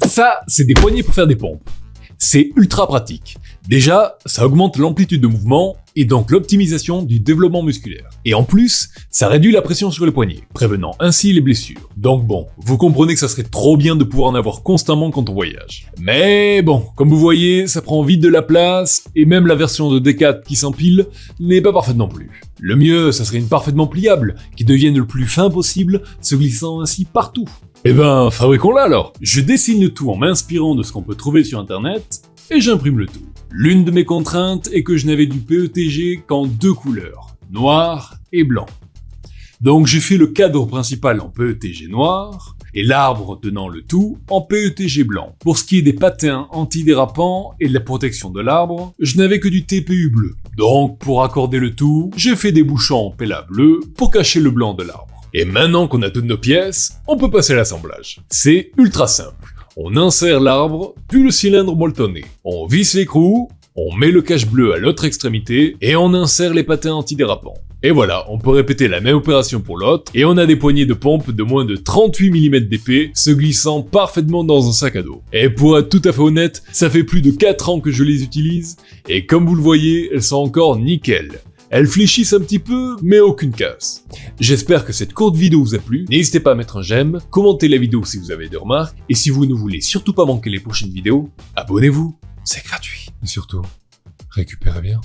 Ça, c'est des poignées pour faire des pompes. C'est ultra pratique. Déjà, ça augmente l'amplitude de mouvement et donc l'optimisation du développement musculaire. Et en plus, ça réduit la pression sur les poignets, prévenant ainsi les blessures. Donc bon, vous comprenez que ça serait trop bien de pouvoir en avoir constamment quand on voyage. Mais bon, comme vous voyez, ça prend vite de la place, et même la version de D4 qui s'empile n'est pas parfaite non plus. Le mieux, ça serait une parfaitement pliable, qui devienne le plus fin possible, se glissant ainsi partout. Eh ben, fabriquons-la alors. Je dessine le tout en m'inspirant de ce qu'on peut trouver sur internet, et j'imprime le tout. L'une de mes contraintes est que je n'avais du PETG qu'en 2 couleurs, noir et blanc. Donc j'ai fait le cadre principal en PETG noir, et l'arbre tenant le tout en PETG blanc. Pour ce qui est des patins antidérapants et de la protection de l'arbre, je n'avais que du TPU bleu. Donc pour accorder le tout, j'ai fait des bouchons en PELA bleu pour cacher le blanc de l'arbre. Et maintenant qu'on a toutes nos pièces, on peut passer à l'assemblage. C'est ultra simple. On insère l'arbre, puis le cylindre molletonné. On visse l'écrou, on met le cache bleu à l'autre extrémité, et on insère les patins antidérapants. Et voilà, on peut répéter la même opération pour l'autre, et on a des poignées de pompe de moins de 38 mm d'épée, se glissant parfaitement dans un sac à dos. Et pour être tout à fait honnête, ça fait plus de 4 ans que je les utilise, et comme vous le voyez, elles sont encore nickel. Elles fléchissent un petit peu, mais aucune casse. J'espère que cette courte vidéo vous a plu, n'hésitez pas à mettre un j'aime, commentez la vidéo si vous avez des remarques, et si vous ne voulez surtout pas manquer les prochaines vidéos, abonnez-vous, c'est gratuit. Et surtout, récupérez bien.